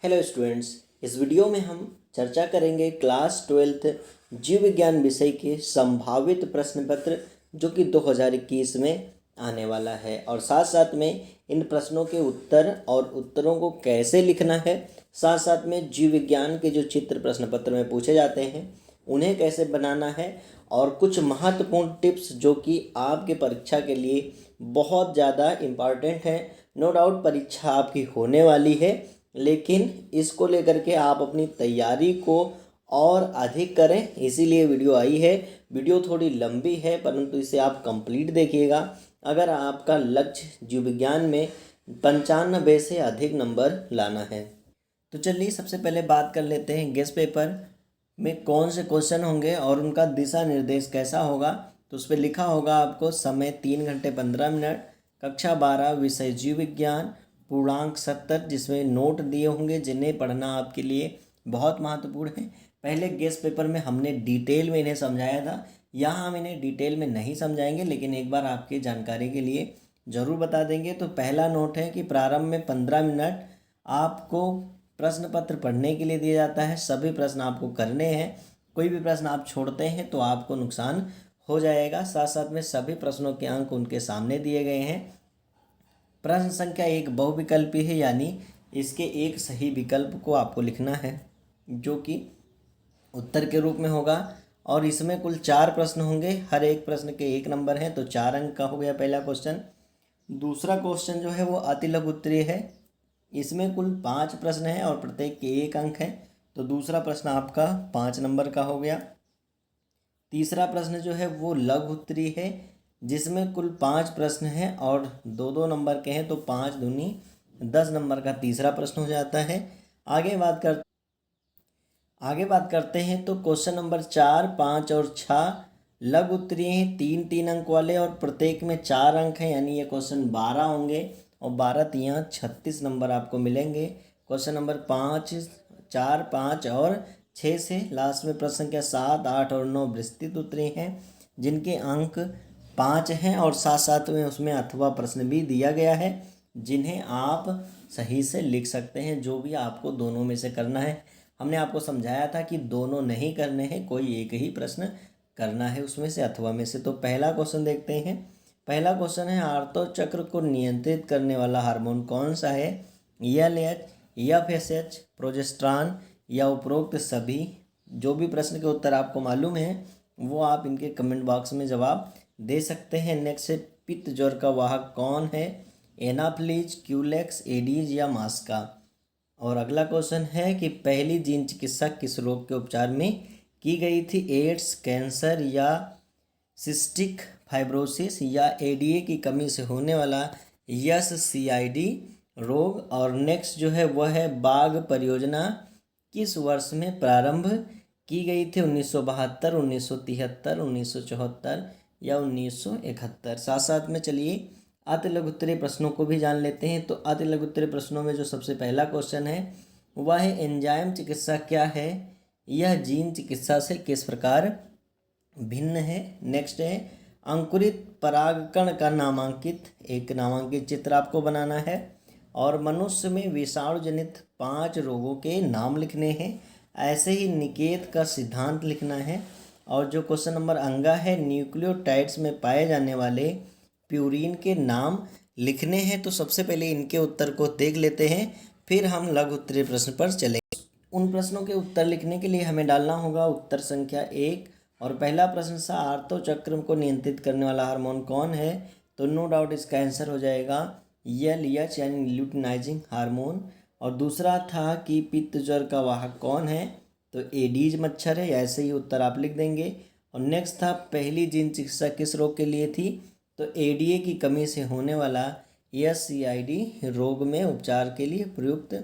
Hello students, इस video में हम चर्चा करेंगे क्लास 12th जीव विज्ञान विषय के संभावित प्रश्न पत्र जो कि 2021 में आने वाला है और साथ साथ में इन प्रश्नों के उत्तर और उत्तरों को कैसे लिखना है, साथ साथ में जीव विज्ञान के जो चित्र प्रश्न पत्र में पूछे जाते हैं उन्हें कैसे बनाना है और कुछ महत्वपूर्ण टिप्स जो कि आपके परीक्षा के लिए बहुत ज़्यादा इम्पॉर्टेंट है। नो डाउट परीक्षा आपकी होने वाली है, लेकिन इसको लेकर के आप अपनी तैयारी को और अधिक करें, इसीलिए वीडियो आई है। वीडियो थोड़ी लंबी है परंतु इसे आप कंप्लीट देखिएगा अगर आपका लक्ष्य जीव विज्ञान में 95 से अधिक नंबर लाना है। तो चलिए सबसे पहले बात कर लेते हैं गेस पेपर में कौन से क्वेश्चन होंगे और उनका दिशा निर्देश कैसा होगा। तो उस पर लिखा होगा आपको समय 3 घंटे 15 मिनट, कक्षा 12, विषय जीव विज्ञान, पूर्णांक 70, जिसमें नोट दिए होंगे जिन्हें पढ़ना आपके लिए बहुत महत्वपूर्ण है। पहले गेस्ट पेपर में हमने डिटेल में इन्हें समझाया था, यहाँ हम इन्हें डिटेल में नहीं समझाएंगे लेकिन एक बार आपकी जानकारी के लिए ज़रूर बता देंगे। तो पहला नोट है कि प्रारंभ में 15 मिनट आपको प्रश्न पत्र पढ़ने के लिए दिया जाता है। सभी प्रश्न आपको करने हैं, कोई भी प्रश्न आप छोड़ते हैं तो आपको नुकसान हो जाएगा। साथ साथ में सभी प्रश्नों के अंक उनके सामने दिए गए हैं। प्रश्न संख्या 1 बहुविकल्पी है, यानी इसके एक सही विकल्प को आपको लिखना है जो कि उत्तर के रूप में होगा और इसमें कुल 4 प्रश्न होंगे, हर एक प्रश्न के 1 नंबर है तो 4 अंक का हो गया पहला क्वेश्चन। दूसरा क्वेश्चन जो है वो अति लघु उत्तरीय है, इसमें कुल 5 प्रश्न हैं और प्रत्येक के 1 अंक है तो दूसरा प्रश्न आपका 5 नंबर का हो गया। तीसरा प्रश्न जो है वो लघु उत्तरीय है जिसमें कुल 5 प्रश्न हैं और 2-2 नंबर के हैं तो 5 दूनी 10 नंबर का तीसरा प्रश्न हो जाता है। आगे बात करते हैं तो क्वेश्चन नंबर 4, 5 और 6 लघु उत्तरीय हैं, 3-3 अंक वाले और प्रत्येक में 4 अंक हैं, यानी ये क्वेश्चन 12 होंगे और 12 × 36 नंबर आपको मिलेंगे। क्वेश्चन नंबर 5, 4, 5 और 6 से लास्ट में प्रश्न संख्या 7, 8 और 9 विस्तृत उत्तरीय हैं जिनके अंक 5 हैं और साथ साथ में उसमें अथवा प्रश्न भी दिया गया है जिन्हें आप सही से लिख सकते हैं, जो भी आपको दोनों में से करना है। हमने आपको समझाया था कि दोनों नहीं करने हैं, कोई एक ही प्रश्न करना है उसमें से अथवा में से। तो पहला क्वेश्चन देखते हैं। पहला क्वेश्चन है आर्तो चक्र को नियंत्रित करने वाला हार्मोन कौन सा है? LH, FSH, प्रोजेस्टेरॉन या उपरोक्त सभी। जो भी प्रश्न के उत्तर आपको मालूम है वो आप इनके कमेंट बॉक्स में जवाब दे सकते हैं। नेक्स्ट है पित्त ज्वर का वाहक कौन है? एनाफ्लीज, क्यूलेक्स, एडीज या मास्का। और अगला क्वेश्चन है कि पहली जीन चिकित्सा किस रोग के उपचार में की गई थी? एड्स, कैंसर या सिस्टिक फाइब्रोसिस या एडीए की कमी से होने वाला SCID रोग। और नेक्स्ट जो है वह है बाघ परियोजना किस वर्ष में प्रारंभ की गई थी? 1972, 1973, 1974 या 1971। साथ साथ में चलिए अति लघु उत्तरीय प्रश्नों को भी जान लेते हैं। तो अति लघु उत्तरीय प्रश्नों में जो सबसे पहला क्वेश्चन है वह है एंजाइम चिकित्सा क्या है? यह जीन चिकित्सा से किस प्रकार भिन्न है? नेक्स्ट है अंकुरित परागकण का एक नामांकित चित्र आपको बनाना है और मनुष्य में विषाणु जनित 5 रोगों के नाम लिखने हैं। ऐसे ही निकेत का सिद्धांत लिखना है। और जो क्वेश्चन नंबर अंगा है न्यूक्लियोटाइड्स में पाए जाने वाले प्यूरीन के नाम लिखने हैं। तो सबसे पहले इनके उत्तर को देख लेते हैं, फिर हम लघु उत्तरीय प्रश्न पर चलेंगे। उन प्रश्नों के उत्तर लिखने के लिए हमें डालना होगा उत्तर संख्या 1 और पहला प्रश्न था आर्तो चक्र को नियंत्रित करने वाला हार्मोन कौन है? तो नो डाउट इसका आंसर हो जाएगा LH यानी ल्यूटिनाइजिंग हार्मोन। और दूसरा था कि पित्त ज्वर का वाहक कौन है? तो एडीज मच्छर है, ऐसे ही उत्तर आप लिख देंगे। और नेक्स्ट था पहली जीन चिकित्सा किस रोग के लिए थी? तो एडीए की कमी से होने वाला SCID रोग में उपचार के लिए प्रयुक्त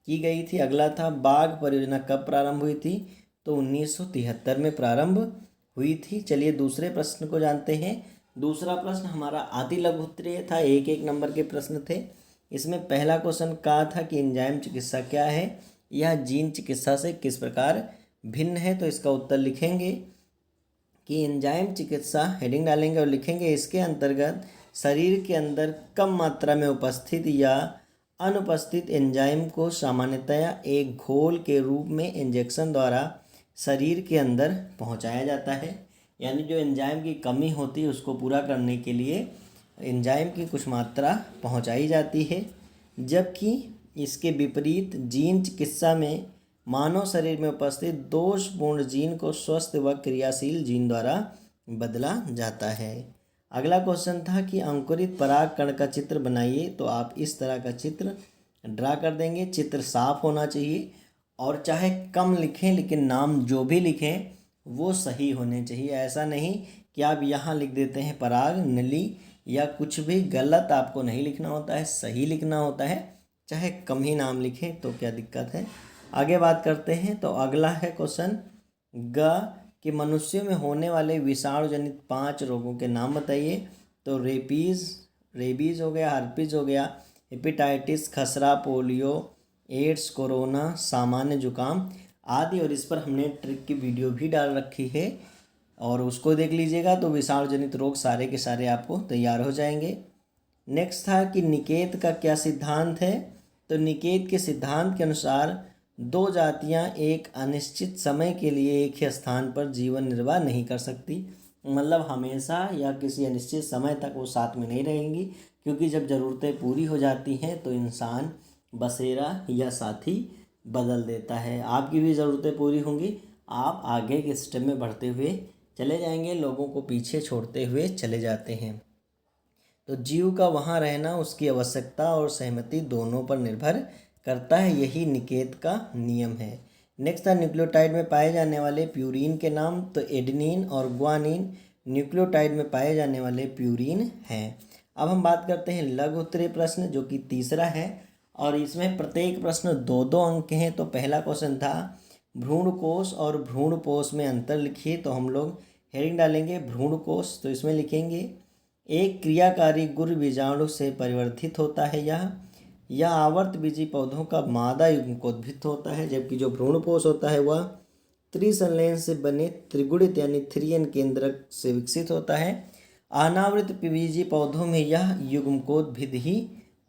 की गई थी। अगला था बाघ परियोजना कब प्रारंभ हुई थी? तो 1973 में प्रारंभ हुई थी। चलिए दूसरे प्रश्न को जानते हैं। दूसरा प्रश्न हमारा अति लघु उत्तरीय था, 1-1 नंबर के प्रश्न थे। इसमें पहला क्वेश्चन कहा था कि एंजाइम चिकित्सा क्या है? यह जीन चिकित्सा से किस प्रकार भिन्न है? तो इसका उत्तर लिखेंगे कि एंजाइम चिकित्सा हेडिंग डालेंगे और लिखेंगे इसके अंतर्गत शरीर के अंदर कम मात्रा में उपस्थित या अनुपस्थित एंजाइम को सामान्यतया एक घोल के रूप में इंजेक्शन द्वारा शरीर के अंदर पहुंचाया जाता है। यानी जो एंजाइम की कमी होती है उसको पूरा करने के लिए एंजाइम की कुछ मात्रा पहुंचाई जाती है। जबकि इसके विपरीत जीन चिकित्सा में मानव शरीर में उपस्थित दोषपूर्ण जीन को स्वस्थ व क्रियाशील जीन द्वारा बदला जाता है। अगला क्वेश्चन था कि अंकुरित पराग कण का चित्र बनाइए। तो आप इस तरह का चित्र ड्रा कर देंगे। चित्र साफ होना चाहिए और चाहे कम लिखें लेकिन नाम जो भी लिखें वो सही होने चाहिए। ऐसा नहीं कि आप यहाँ लिख देते हैं पराग नली या कुछ भी गलत आपको नहीं लिखना होता है, सही लिखना होता है। चाहे कम ही नाम लिखें तो क्या दिक्कत है। आगे बात करते हैं। तो अगला है क्वेश्चन ग कि मनुष्यों में होने वाले विषाणु जनित 5 रोगों के नाम बताइए। तो रेबीज हो गया, हर्पीज हो गया, हेपेटाइटिस, खसरा, पोलियो, एड्स, कोरोना, सामान्य जुकाम आदि। और इस पर हमने ट्रिक की वीडियो भी डाल रखी है और उसको देख लीजिएगा तो विषाणु जनित रोग सारे के सारे आपको तैयार हो जाएंगे। नेक्स्ट था कि निकेत का क्या सिद्धांत है। तो निकेत के सिद्धांत के अनुसार 2 जातियां एक अनिश्चित समय के लिए एक ही स्थान पर जीवन निर्वाह नहीं कर सकती। मतलब हमेशा या किसी अनिश्चित समय तक वो साथ में नहीं रहेंगी, क्योंकि जब ज़रूरतें पूरी हो जाती हैं तो इंसान बसेरा या साथी बदल देता है। आपकी भी ज़रूरतें पूरी होंगी, आप आगे के स्टेप में बढ़ते हुए चले जाएंगे, लोगों को पीछे छोड़ते हुए चले जाते हैं। तो जीव का वहाँ रहना उसकी आवश्यकता और सहमति दोनों पर निर्भर करता है। यही निकेत का नियम है। नेक्स्ट था न्यूक्लियोटाइड में पाए जाने वाले प्यूरीन के नाम। तो एडेनिन और ग्वानिन न्यूक्लियोटाइड में पाए जाने वाले प्यूरीन हैं। अब हम बात करते हैं लघु उत्तरीय प्रश्न, जो कि तीसरा है और इसमें प्रत्येक प्रश्न 2-2 अंक के हैं। तो पहला क्वेश्चन था भ्रूणकोश और भ्रूणपोष में अंतर लिखिए। तो हम लोग हेडिंग डालेंगे भ्रूणकोश। तो इसमें लिखेंगे एक क्रियाकारी गुर बीजाणु से परिवर्तित होता है। यह आवर्तबीजी पौधों का मादा युग्मकोद्भिद होता है, जबकि जो भ्रूणपोष होता है वह त्रिसंलयन से बने त्रिगुणित यानी 3N केंद्रक से विकसित होता है। अनावृत बीजी पौधों में यह युग्मकोद्भिद ही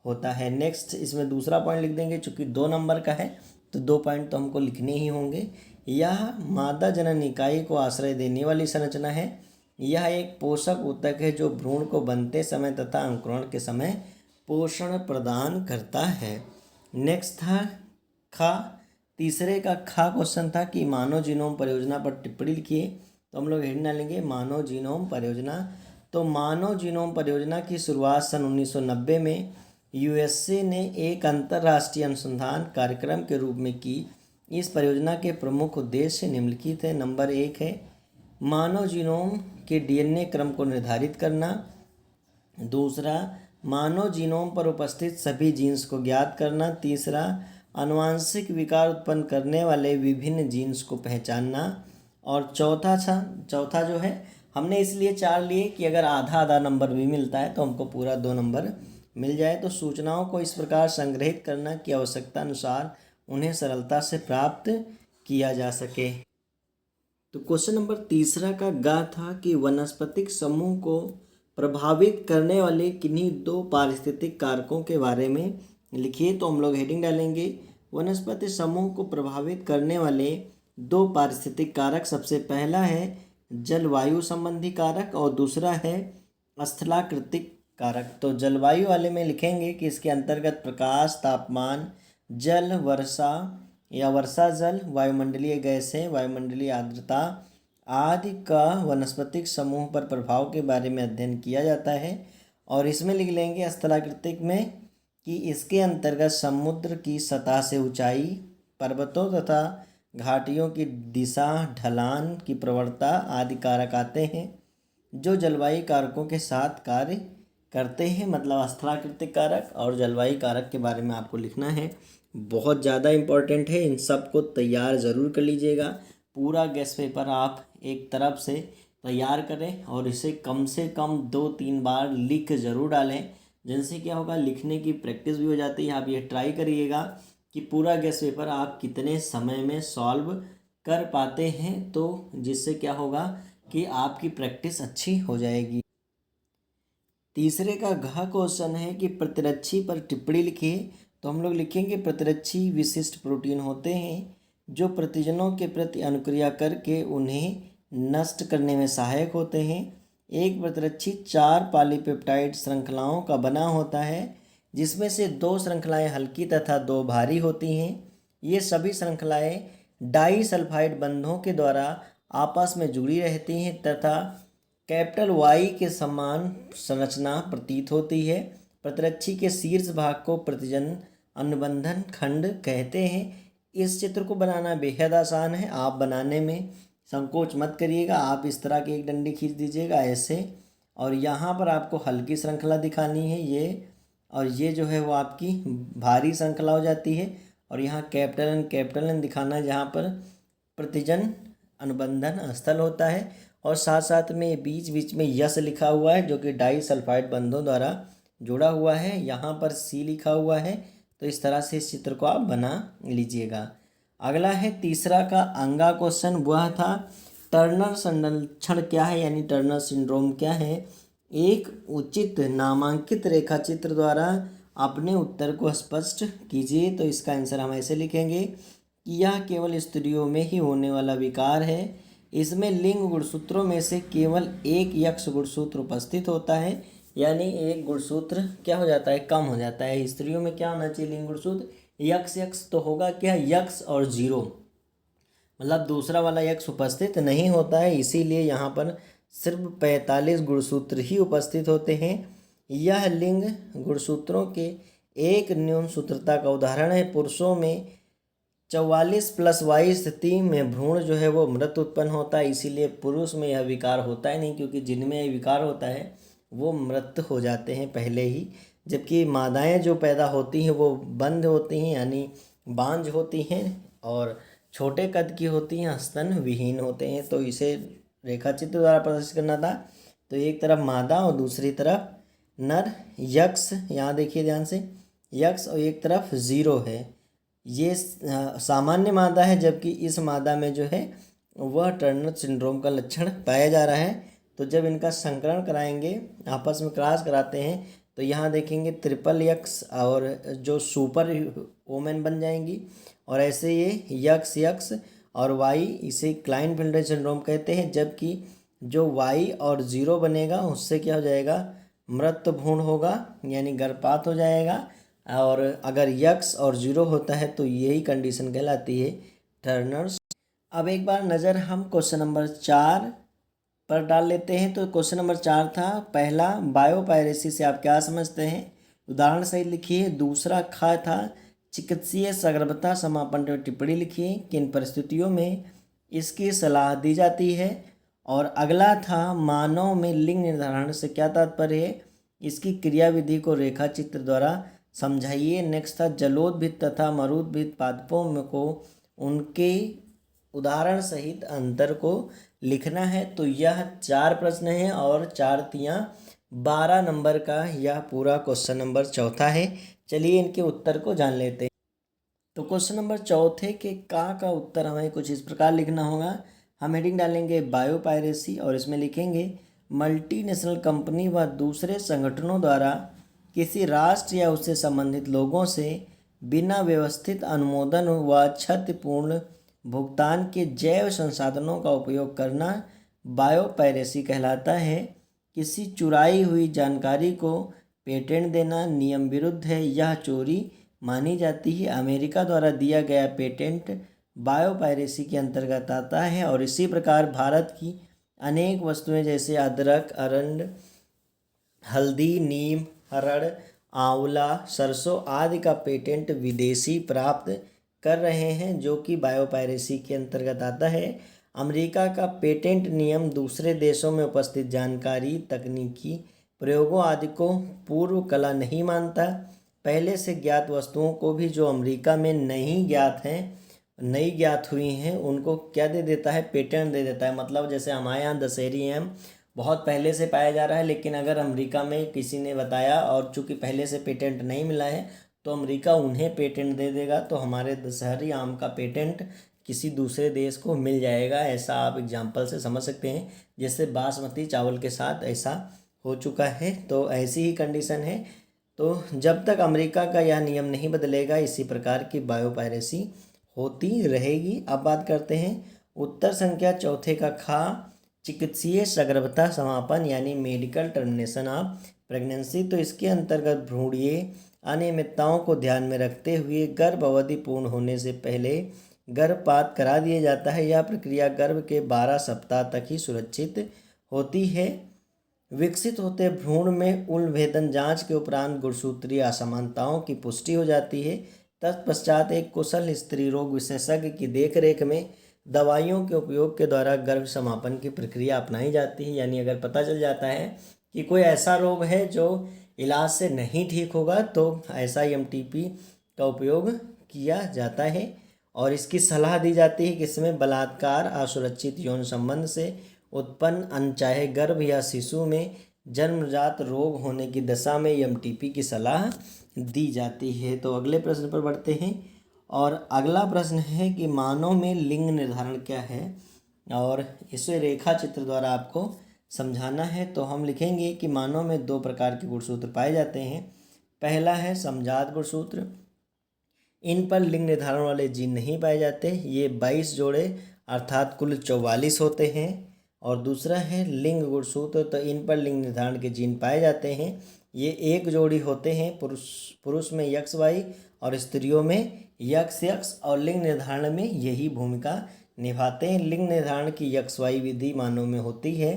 होता है। नेक्स्ट इसमें दूसरा पॉइंट लिख देंगे, चूँकि 2 नंबर का है तो 2 पॉइंट तो हमको लिखने ही होंगे। यह मादा जनन इकाई को आश्रय देने वाली संरचना है। यह एक पोषक ऊतक है जो भ्रूण को बनते समय तथा अंकुरण के समय पोषण प्रदान करता है। नेक्स्ट था खा। तीसरे का खा क्वेश्चन था कि मानव जीनोम परियोजना पर टिप्पणी लिखिए। तो हम लोग हेडिंग डालेंगे मानव जीनोम परियोजना। तो मानव जीनोम परियोजना की शुरुआत सन 1990 में USA ने एक अंतर्राष्ट्रीय अनुसंधान कार्यक्रम के रूप में की। इस परियोजना के प्रमुख उद्देश्य निम्नलिखित है। नंबर 1 है मानव जीनोम के DNA क्रम को निर्धारित करना। दूसरा, मानव जीनोम पर उपस्थित सभी जीन्स को ज्ञात करना। तीसरा, आनुवांशिक विकार उत्पन्न करने वाले विभिन्न जीन्स को पहचानना। और चौथा जो है हमने इसलिए 4 लिए कि अगर आधा आधा नंबर भी मिलता है तो हमको पूरा 2 नंबर मिल जाए। तो सूचनाओं को इस प्रकार संग्रहित करना कि आवश्यकता अनुसार उन्हें सरलता से प्राप्त किया जा सके। तो क्वेश्चन नंबर तीसरा का गा था कि वनस्पतिक समूह को प्रभावित करने वाले किन्हीं 2 पारिस्थितिक कारकों के बारे में लिखिए। तो हम लोग हेडिंग डालेंगे वनस्पति समूह को प्रभावित करने वाले 2 पारिस्थितिक कारक। सबसे पहला है जलवायु संबंधी कारक और दूसरा है स्थलाकृतिक कारक। तो जलवायु वाले में लिखेंगे कि इसके अंतर्गत प्रकाश, तापमान, जल, वर्षा या वर्षा जल, वायुमंडलीय गैसें, वायुमंडलीय आर्द्रता आदि का वनस्पतिक समूह पर प्रभाव के बारे में अध्ययन किया जाता है। और इसमें लिख लेंगे स्थलाकृतिक में कि इसके अंतर्गत समुद्र की सतह से ऊंचाई, पर्वतों तथा घाटियों की दिशा, ढलान की प्रवणता आदि कारक आते हैं जो जलवायु कारकों के साथ कार्य करते हैं। मतलब स्थलाकृतिक कारक और जलवायु कारक के बारे में आपको लिखना है। बहुत ज़्यादा इम्पोर्टेंट है, इन सब को तैयार ज़रूर कर लीजिएगा। पूरा गेस्ट पेपर आप एक तरफ से तैयार करें और इसे कम से कम 2-3 बार लिख ज़रूर डालें, जिनसे क्या होगा लिखने की प्रैक्टिस भी हो जाती है। आप ये ट्राई करिएगा कि पूरा गेस्ट पेपर आप कितने समय में सॉल्व कर पाते हैं, तो जिससे क्या होगा कि आपकी प्रैक्टिस अच्छी हो जाएगी। तीसरे का घ क्वेश्चन है कि प्रतिरक्षी पर टिप्पणी लिखिए। तो हम लोग लिखेंगे प्रतिरक्षी विशिष्ट प्रोटीन होते हैं जो प्रतिजनों के प्रति अनुक्रिया करके उन्हें नष्ट करने में सहायक होते हैं। एक प्रतिरक्षी 4 पॉलीपेप्टाइड श्रृंखलाओं का बना होता है जिसमें से 2 श्रृंखलाएं हल्की तथा 2 भारी होती हैं। ये सभी श्रृंखलाएं डाइसल्फाइड बंधों के द्वारा आपस में जुड़ी रहती हैं तथा कैपिटल वाई के समान संरचना प्रतीत होती है। प्रतिरक्षी के शीर्ष भाग को प्रतिजन अनुबंधन खंड कहते हैं। इस चित्र को बनाना बेहद आसान है, आप बनाने में संकोच मत करिएगा। आप इस तरह की एक डंडी खींच दीजिएगा ऐसे, और यहाँ पर आपको हल्की श्रृंखला दिखानी है ये, और ये जो है वो आपकी भारी श्रृंखला हो जाती है। और यहाँ कैपिटल एन दिखाना है जहाँ पर प्रतिजन अनुबंधन स्थल होता है, और साथ साथ में बीच बीच में यस लिखा हुआ है जो कि डाइसल्फाइड बंधों द्वारा जुड़ा हुआ है। यहाँ पर सी लिखा हुआ है। तो इस तरह से इस चित्र को आप बना लीजिएगा। अगला है तीसरा का अंगा क्वेश्चन, वह था टर्नर संलक्षण क्या है, यानी टर्नर सिंड्रोम क्या है। एक उचित नामांकित रेखा चित्र द्वारा अपने उत्तर को स्पष्ट कीजिए। तो इसका आंसर हम ऐसे लिखेंगे कि यह केवल स्त्रियों में ही होने वाला विकार है। इसमें लिंग गुणसूत्रों में से केवल एक यक्ष गुणसूत्र उपस्थित होता है, यानी एक गुणसूत्र क्या हो जाता है, कम हो जाता है। स्त्रियों में क्या होना चाहिए, लिंग गुणसूत्र यक्ष तो होगा क्या, यक्ष और 0, मतलब दूसरा वाला यक्ष उपस्थित नहीं होता है, इसीलिए यहाँ पर सिर्फ 45 गुणसूत्र ही उपस्थित होते हैं। यह लिंग गुणसूत्रों के एक न्यून सूत्रता का उदाहरण है। पुरुषों में 44+22 स्थिति में भ्रूण जो है वो मृत उत्पन्न होता है, इसीलिए पुरुष में यह विकार होता है नहीं, क्योंकि जिनमें यह विकार होता है वो मृत हो जाते हैं पहले ही। जबकि मादाएं जो पैदा होती हैं वो बंध होती हैं, यानी बांझ होती हैं, और छोटे कद की होती हैं, स्तन विहीन होते हैं। तो इसे रेखाचित्र द्वारा प्रदर्शित करना था। तो एक तरफ मादा और दूसरी तरफ नर यक्ष, यहाँ देखिए ध्यान से, यक्ष, और एक तरफ 0 है। ये सामान्य मादा है, जबकि इस मादा में जो है वह टर्नर सिंड्रोम का लक्षण पाया जा रहा है। तो जब इनका संकरण कराएंगे, आपस में क्रॉस कराते हैं, तो यहाँ देखेंगे ट्रिपल यक्स और जो सुपर वोमेन बन जाएंगी, और ऐसे ये यक्स और वाई, इसे क्लाइनफेल्टर सिंड्रोम कहते हैं। जबकि जो वाई और 0 बनेगा उससे क्या हो जाएगा, मृत भ्रूण होगा, यानी गर्भपात हो जाएगा। और अगर यक्स और 0 होता है तो यही कंडीशन कहलाती है टर्नर्स। अब एक बार नज़र हम क्वेश्चन नंबर 4 पर डाल लेते हैं। तो क्वेश्चन नंबर 4 था, पहला बायोपायरेसी से आप क्या समझते हैं, उदाहरण सहित लिखिए। दूसरा खा था चिकित्सीय सगर्भता समापन पर टिप्पणी लिखिए, किन परिस्थितियों में इसकी सलाह दी जाती है। और अगला था मानव में लिंग निर्धारण से क्या तात्पर्य है, इसकी क्रियाविधि को रेखा चित्र द्वारा समझाइए। नेक्स्ट था जलोदभिद तथा मरुदभिद पादपों में को उनके उदाहरण सहित अंतर को लिखना है। तो यह 4 प्रश्न हैं और 4 तियाँ 12 नंबर का यह पूरा क्वेश्चन नंबर 4 है। चलिए इनके उत्तर को जान लेते हैं। तो क्वेश्चन नंबर 4 के का उत्तर हमें कुछ इस प्रकार लिखना होगा। हम हेडिंग डालेंगे बायोपायरेसी, और इसमें लिखेंगे मल्टीनेशनल कंपनी व दूसरे संगठनों द्वारा किसी राष्ट्र या उससे संबंधित लोगों से बिना व्यवस्थित अनुमोदन व क्षतिपूर्ण भुगतान के जैव संसाधनों का उपयोग करना बायोपायरेसी कहलाता है। किसी चुराई हुई जानकारी को पेटेंट देना नियम विरुद्ध है, यह चोरी मानी जाती है। अमेरिका द्वारा दिया गया पेटेंट बायोपायरेसी के अंतर्गत आता है। और इसी प्रकार भारत की अनेक वस्तुएं जैसे अदरक, अरंड, हल्दी, नीम, हरड़, आंवला, सरसों आदि का पेटेंट विदेशी प्राप्त कर रहे हैं, जो कि बायोपायरेसी के अंतर्गत आता है। अमेरिका का पेटेंट नियम दूसरे देशों में उपस्थित जानकारी, तकनीकी प्रयोगों आदि को पूर्व कला नहीं मानता। पहले से ज्ञात वस्तुओं को भी जो अमेरिका में नहीं ज्ञात हुई हैं, उनको क्या दे देता है, पेटेंट दे देता है। मतलब जैसे हमारे यहाँ दशहरी आम बहुत पहले से पाया जा रहा है, लेकिन अगर अमेरिका में किसी ने बताया और चूंकि पहले से पेटेंट नहीं मिला है तो अमेरिका उन्हें पेटेंट दे देगा, तो हमारे दशहरी आम का पेटेंट किसी दूसरे देश को मिल जाएगा। ऐसा आप एग्जाम्पल से समझ सकते हैं, जैसे बासमती चावल के साथ ऐसा हो चुका है। तो ऐसी ही कंडीशन है तो जब तक अमेरिका का यह नियम नहीं बदलेगा इसी प्रकार की बायोपायरेसी होती रहेगी। अब बात करते हैं उत्तर संख्या चौथे का खा, चिकित्सीय सगर्भता समापन यानी मेडिकल टर्मिनेशन ऑफ प्रेगनेंसी। तो इसके अंतर्गत भ्रूणीय अनियमितताओं को ध्यान में रखते हुए गर्भ अवधि पूर्ण होने से पहले गर्भपात करा दिया जाता है। यह प्रक्रिया गर्भ के 12 सप्ताह तक ही सुरक्षित होती है। विकसित होते भ्रूण में उलभेदन जांच के उपरांत गुणसूत्रीय असमानताओं की पुष्टि हो जाती है। तत्पश्चात एक कुशल स्त्री रोग विशेषज्ञ की देखरेख में दवाइयों के उपयोग के द्वारा गर्भ समापन की प्रक्रिया अपनाई जाती है। यानी अगर पता चल जाता है कि कोई ऐसा रोग है जो इलाज से नहीं ठीक होगा तो SIMTP का उपयोग किया जाता है और इसकी सलाह दी जाती है कि इसमें बलात्कार, असुरक्षित यौन संबंध से उत्पन्न अनचाहे गर्भ या शिशु में जन्मजात रोग होने की दशा में MTP की सलाह दी जाती है। तो अगले प्रश्न पर बढ़ते हैं और अगला प्रश्न है कि मानव में लिंग निर्धारण क्या है और इसे रेखा चित्र द्वारा आपको समझाना है। तो हम लिखेंगे कि मानव में 2 प्रकार के गुणसूत्र पाए जाते हैं। पहला है समजात गुणसूत्र, इन पर लिंग निर्धारण वाले जीन नहीं पाए जाते, ये 22 जोड़े अर्थात कुल 44 होते हैं। और दूसरा है लिंग गुणसूत्र, तो इन पर लिंग निर्धारण के जीन पाए जाते हैं, ये 1 जोड़ी होते हैं। पुरुष में XY और स्त्रियों में XX और लिंग निर्धारण में यही भूमिका निभाते हैं। लिंग निर्धारण की XY विधि मानव में होती है।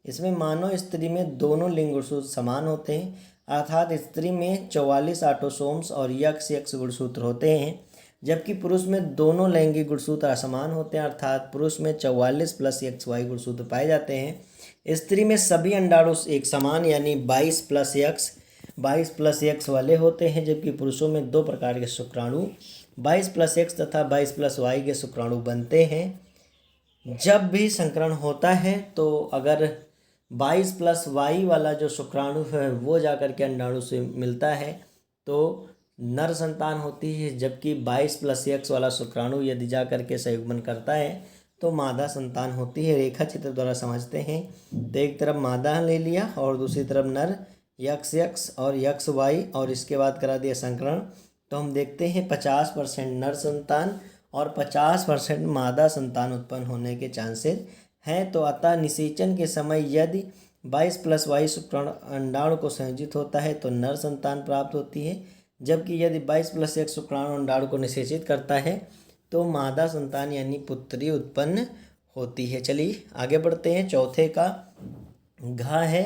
इसमें मानव स्त्री में दोनों लिंग गुणसूत्र समान होते हैं अर्थात स्त्री में 44 ऑटोसोम्स और XX गुणसूत्र होते हैं, जबकि पुरुष में दोनों लैंगिक गुणसूत्र असमान होते हैं अर्थात पुरुष में 44 + XY गुणसूत्र पाए जाते हैं। स्त्री में सभी अंडाणु एक समान यानी 22 + X वाले होते हैं, जबकि पुरुषों में 2 प्रकार के शुक्राणु 22 + X तथा 22 + Y के शुक्राणु बनते हैं। जब भी संकरण होता है तो अगर 22 + Y वाला जो शुक्राणु है वो जाकर के अंडाणु से मिलता है तो नर संतान होती है, जबकि 22 + X वाला शुक्राणु यदि जाकर के संयुग्मन करता है तो मादा संतान होती है। रेखा चित्र द्वारा समझते हैं। तो एक तरफ मादा ले लिया और दूसरी तरफ नर XX और XY और इसके बाद करा दिया संकरण, तो हम देखते हैं 50% नर संतान और 50% मादा संतान उत्पन्न होने के चांसेस हैं। तो अतः निषेचन के समय यदि 22 + Y शुक्राणु अंडाणु को संयोजित होता है तो नर संतान प्राप्त होती है, जबकि यदि 22 + X शुक्राणु अंडाणु को निषेचित करता है तो मादा संतान यानी पुत्री उत्पन्न होती है। चलिए आगे बढ़ते हैं। चौथे का घ है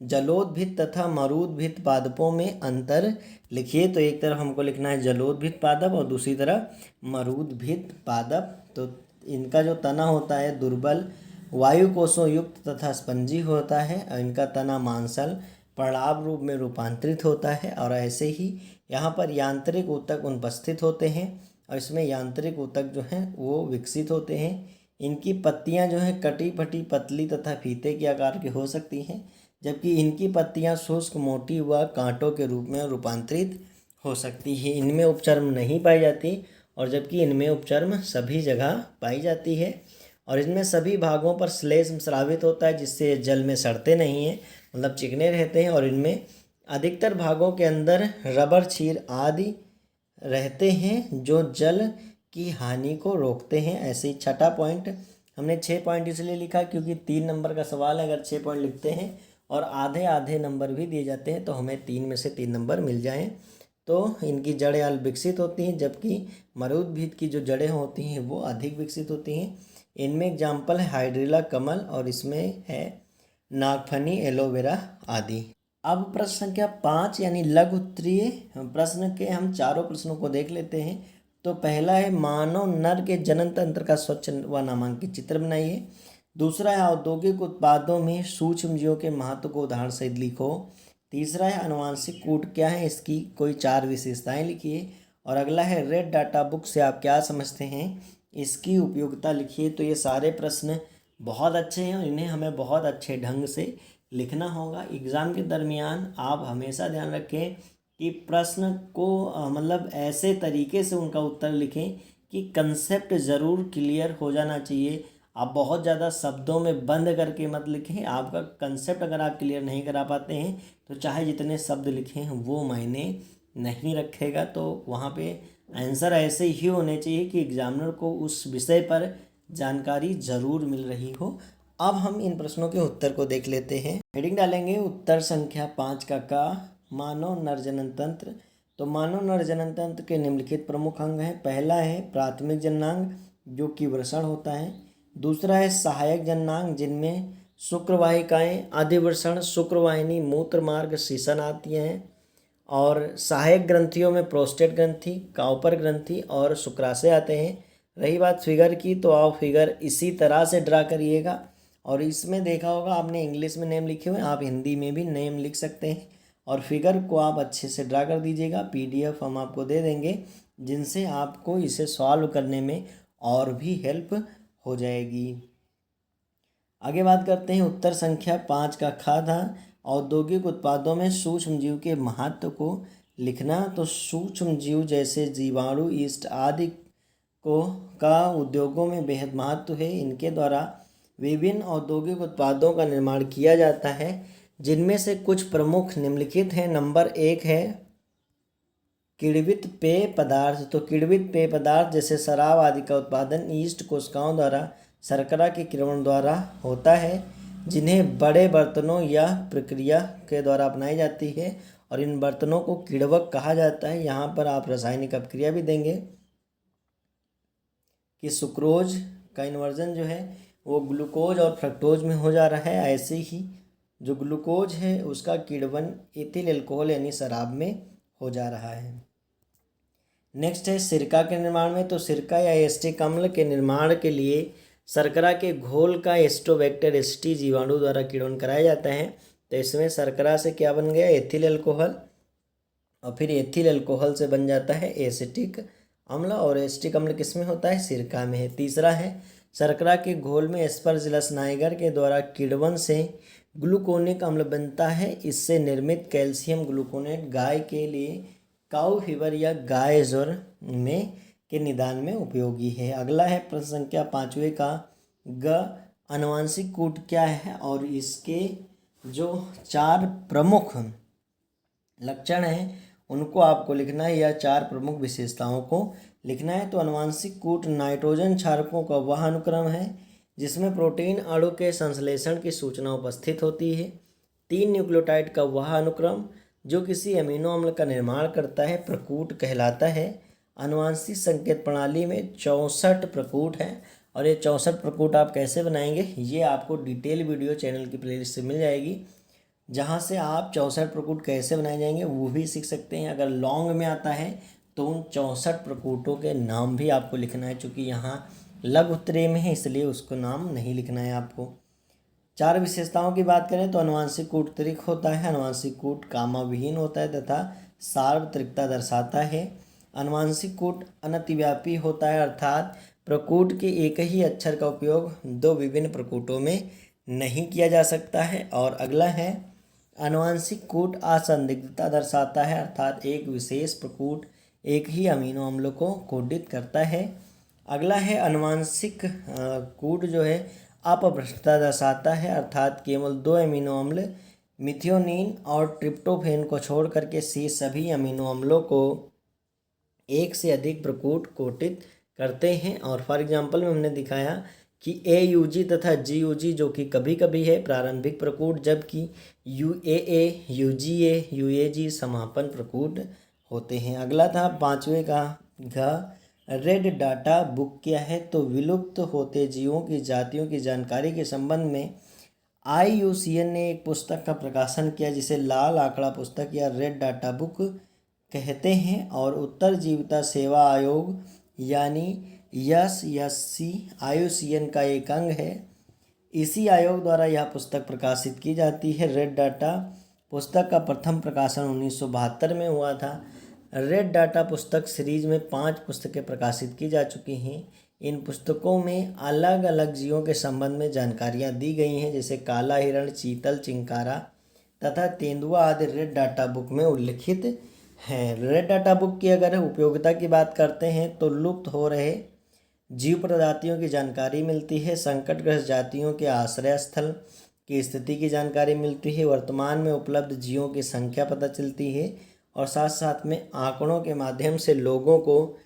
जलोदभित तथा मरुदभित पादपों में अंतर लिखिए। तो एक तरफ हमको लिखना है जलोदभित पादप और दूसरी तरफ मरुदभित पादप। तो इनका जो तना होता है दुर्बल वायु कोषों युक्त तथा स्पंजी होता है और इनका तना मांसल प्रलाभ रूप में रूपांतरित होता है और ऐसे ही यहाँ पर यांत्रिक ऊतक उपस्थित होते हैं और इसमें यांत्रिक ऊतक जो हैं वो विकसित होते हैं। इनकी पत्तियाँ जो हैं कटी फटी पतली तथा फीते के आकार की हो सकती हैं, जबकि इनकी पत्तियाँ शुष्क मोटी व कांटों के रूप में रूपांतरित हो सकती है। इनमें उपचर्म नहीं पाई जाती और जबकि इनमें उपचर्म सभी जगह पाई जाती है और इनमें सभी भागों पर श्लेष्म स्रावित होता है जिससे जल में सड़ते नहीं हैं, मतलब चिकने रहते हैं। और इनमें अधिकतर भागों के अंदर रबर क्षीर आदि रहते हैं जो जल की हानि को रोकते हैं। ऐसे ही छठा पॉइंट हमने 6 पॉइंट इसलिए लिखा क्योंकि 3 नंबर का सवाल है, अगर 6 पॉइंट लिखते हैं और आधे आधे नंबर भी दिए जाते हैं तो हमें 3 में से 3 नंबर मिल जाएं। तो इनकी जड़ें अल्प विकसित होती हैं, जबकि मरुदभित की जो जड़ें होती हैं वो अधिक विकसित होती हैं। इनमें एग्जाम्पल है हाइड्रिला कमल और इसमें है नागफनी एलोवेरा आदि। अब प्रश्न संख्या 5 यानी लघु उत्तरीय प्रश्न के हम चारों प्रश्नों को देख लेते हैं। तो पहला है मानव नर के जनन तंत्र का स्वच्छ व नामांकित चित्र बनाइए। दूसरा है औद्योगिक उत्पादों में सूक्ष्म जीवों के महत्व को उदाहरण सहित लिखो। तीसरा है अनुवांशिक कूट क्या है, इसकी कोई 4 विशेषताएं लिखिए। और अगला है रेड डाटा बुक से आप क्या समझते हैं, इसकी उपयोगिता लिखिए। तो ये सारे प्रश्न बहुत अच्छे हैं और इन्हें हमें बहुत अच्छे ढंग से लिखना होगा। एग्ज़ाम के दरमियान आप हमेशा ध्यान रखें कि प्रश्न को मतलब ऐसे तरीके से उनका उत्तर लिखें कि कंसेप्ट ज़रूर क्लियर हो जाना चाहिए। आप बहुत ज़्यादा शब्दों में बंद करके मत लिखें। आपका कंसेप्ट अगर आप क्लियर नहीं करा पाते हैं तो चाहे जितने शब्द लिखे हैं वो मायने नहीं रखेगा। तो वहाँ पे आंसर ऐसे ही होने चाहिए कि एग्जामिनर को उस विषय पर जानकारी ज़रूर मिल रही हो। अब हम इन प्रश्नों के उत्तर को देख लेते हैं। हेडिंग डालेंगे उत्तर संख्या 5 का मानव नरजनन तंत्र। तो मानव नरजनन तंत्र के निम्नलिखित प्रमुख अंग हैं। पहला है प्राथमिक जननांग जो कि वृषण होता है। दूसरा है सहायक जननांग जिनमें शुक्रवाहिकाएं, आदिवृषण, शुक्रवाहिनी, मूत्र मार्ग, सीसन आती हैं। और सहायक ग्रंथियों में प्रोस्टेट ग्रंथि, काउपर ग्रंथि और शुक्राशय आते हैं। रही बात फिगर की तो आप फिगर इसी तरह से ड्रा करिएगा। और इसमें देखा होगा आपने इंग्लिश में नेम लिखे हुए, आप हिंदी में भी नेम लिख सकते हैं। और फिगर को आप अच्छे से ड्रा कर दीजिएगा। PDF हम आपको दे देंगे जिनसे आपको इसे सॉल्व करने में और भी हेल्प हो जाएगी। आगे बात करते हैं उत्तर संख्या 5 का था औद्योगिक उत्पादों में सूक्ष्म जीव के महत्व को लिखना। तो सूक्ष्म जीव जैसे जीवाणु, ईस्ट आदि का उद्योगों में बेहद महत्व है। इनके द्वारा विभिन्न औद्योगिक उत्पादों का निर्माण किया जाता है जिनमें से कुछ प्रमुख निम्नलिखित हैं। नंबर 1 है किण्वित पेय पदार्थ। तो किण्वित पेय पदार्थ जैसे शराब आदि का उत्पादन ईस्ट कोशिकाओं द्वारा शर्करा के किण्वन द्वारा होता है जिन्हें बड़े बर्तनों या प्रक्रिया के द्वारा अपनाई जाती है और इन बर्तनों को किण्वक कहा जाता है। यहाँ पर आप रासायनिक अपक्रिया भी देंगे कि सुक्रोज का इन्वर्जन जो है वो ग्लूकोज और फ्रक्टोज में हो जा रहा है। ऐसे ही जो ग्लूकोज है उसका किण्वन एथिल अल्कोहल यानी शराब में हो जा रहा है। नेक्स्ट है सिरका के निर्माण में। तो सिरका या एसिटिक अम्ल के निर्माण के लिए शर्करा के घोल का एस्टोबैक्टर एसिटी जीवाणु द्वारा किण्वन कराया जाता है। तो इसमें शर्करा से क्या बन गया, एथिल अल्कोहल, और फिर एथिल अल्कोहल से बन जाता है एसिटिक अम्ल, और एसिटिक अम्ल किस में होता है, सिरका में है। तीसरा है शर्करा के घोल में एस्परजिलस नाइगर के द्वारा किण्वन से ग्लूकोनिक अम्ल बनता है। इससे निर्मित कैल्शियम ग्लूकोनेट गाय के लिए काऊ फीवर या गाय ज्वर में के निदान में उपयोगी है। अगला है प्रश्न संख्या 5वें का आनुवांशिक कूट क्या है और इसके जो 4 प्रमुख लक्षण हैं उनको आपको लिखना है या 4 प्रमुख विशेषताओं को लिखना है। तो आनुवांशिक कूट नाइट्रोजन क्षारकों का वह अनुक्रम है जिसमें प्रोटीन अणु के संश्लेषण की सूचना उपस्थित होती है। 3 न्यूक्लियोटाइड का वह अनुक्रम जो किसी अमीनो अम्ल का निर्माण करता है प्रकूट कहलाता है। आनुवांशिक संकेत प्रणाली में 64 प्रकूट हैं और ये 64 प्रकूट आप कैसे बनाएंगे ये आपको डिटेल वीडियो चैनल की प्लेलिस्ट से मिल जाएगी, जहाँ से आप 64 प्रकूट कैसे बनाए जाएंगे वो भी सीख सकते हैं। अगर लॉन्ग में आता है तो उन 64 प्रकूटों के नाम भी आपको लिखना है, चूँकि यहाँ लघु उत्तरीय में है इसलिए उसको नाम नहीं लिखना है आपको। 4 विशेषताओं की बात करें तो आनुवांशिक कूट त्रिक होता है, आनुवांशिक कूट कामा विहीन होता है तथा सार्वत्रिकता दर्शाता है। आनुवांशिक कूट अनतिव्यापी होता है अर्थात प्रकूट के एक ही अक्षर का उपयोग 2 विभिन्न प्रकूटों में नहीं किया जा सकता है। और अगला है आनुवांशिक कूट असंदिग्धता दर्शाता है अर्थात एक विशेष प्रकूट एक ही अमीनो अम्ल को कोडित करता है। अगला है आनुवांशिक कूट जो है अपभ्रष्टता दर्शाता है अर्थात केवल 2 अमीनो अम्ल मिथियोनिन और ट्रिप्टोफेन को छोड़ करके शेष सभी अमीनो अम्लों को एक से अधिक प्रकूट कोटित करते हैं। और फॉर एग्जांपल में हमने दिखाया कि AUG तथा GUG जो कि कभी कभी है प्रारंभिक प्रकूट, जबकि UAA, UGA, UAG समापन प्रकूट होते हैं। अगला था 5वें का रेड डाटा बुक क्या है। तो विलुप्त होते जीवों की जातियों की जानकारी के संबंध में IUCN ने एक पुस्तक का प्रकाशन किया जिसे लाल आंकड़ा पुस्तक या रेड डाटा बुक कहते हैं। और उत्तर जीवता सेवा आयोग यानी SSC IUCN का एक अंग है। इसी आयोग द्वारा यह पुस्तक प्रकाशित की जाती है। रेड डाटा पुस्तक का प्रथम प्रकाशन 1972 में हुआ था। रेड डाटा पुस्तक सीरीज में 5 पुस्तकें प्रकाशित की जा चुकी हैं। इन पुस्तकों में अलग अलग जीवों के संबंध में जानकारियाँ दी गई हैं जैसे काला हिरण, चीतल, चिंकारा तथा तेंदुआ आदि रेड डाटा बुक में उल्लिखित हैं। रेड डाटा बुक की अगर उपयोगिता की बात करते हैं तो लुप्त हो रहे जीव प्रजातियों की जानकारी मिलती है, संकटग्रस्त जातियों के आश्रय स्थल की स्थिति की जानकारी मिलती है, वर्तमान में उपलब्ध जीवों की संख्या पता चलती है और साथ साथ में आंकड़ों के माध्यम से लोगों को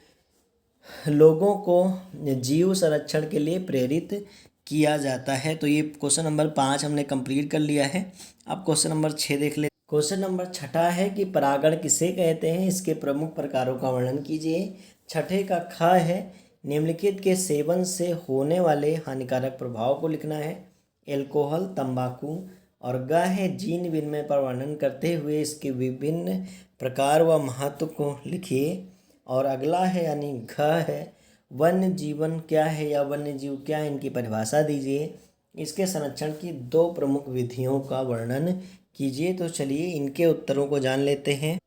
जीव संरक्षण के लिए प्रेरित किया जाता है। तो ये क्वेश्चन नंबर 5 हमने कंप्लीट कर लिया है। अब क्वेश्चन नंबर 6 देख ले। क्वेश्चन नंबर 6 है कि परागण किसे कहते हैं, इसके प्रमुख प्रकारों का वर्णन कीजिए। छठे का ख है, निम्नलिखित के सेवन से होने वाले हानिकारक प्रभाव को लिखना है, एल्कोहल, तंबाकू। और ग है, जीन विनिमय पर वर्णन करते हुए इसके विभिन्न प्रकार व महत्व को लिखिए। और अगला है यानी घ है, वन्य जीवन क्या है या वन्य जीव क्या है, इनकी परिभाषा दीजिए। इसके संरक्षण की 2 प्रमुख विधियों का वर्णन कीजिए। तो चलिए इनके उत्तरों को जान लेते हैं।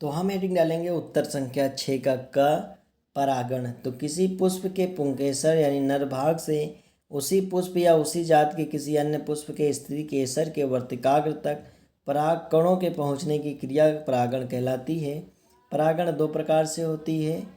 तो हम हेडिंग डालेंगे उत्तर संख्या 6 का क, परागण। तो किसी पुष्प के पुंकेसर यानी नर भाग से उसी पुष्प या उसी जात के किसी अन्य पुष्प के स्त्री केसर के वर्तिकाग्र तक पराग कणों के पहुँचने की क्रिया परागण कहलाती है। परागण 2 प्रकार से होती है।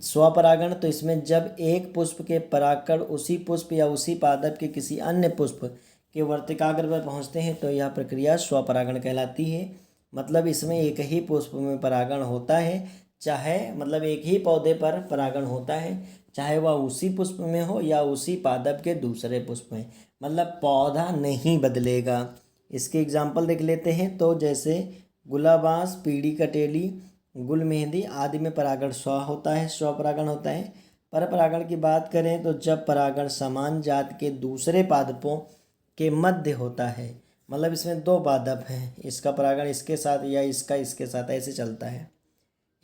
स्वपरागण, तो इसमें जब एक पुष्प के परागकण उसी पुष्प या उसी पादप के किसी अन्य पुष्प के वर्तिकाग्र पर पहुँचते हैं तो यह प्रक्रिया स्वपरागण कहलाती है। मतलब इसमें एक ही पुष्प में परागण होता है, चाहे मतलब एक ही पौधे पर परागण होता है, चाहे वह उसी पुष्प में हो या उसी पादप के दूसरे पुष्प में, मतलब पौधा नहीं बदलेगा। इसके एग्जाम्पल देख लेते हैं। तो जैसे गुलाबास, पीड़ी कटेली, गुल मेहंदी आदि में परागण स्वपरागण होता है। पर परागण की बात करें तो जब परागण समान जात के दूसरे पादपों के मध्य होता है, मतलब इसमें 2 पादप हैं, इसका परागण इसके साथ या इसका इसके साथ ऐसे चलता है,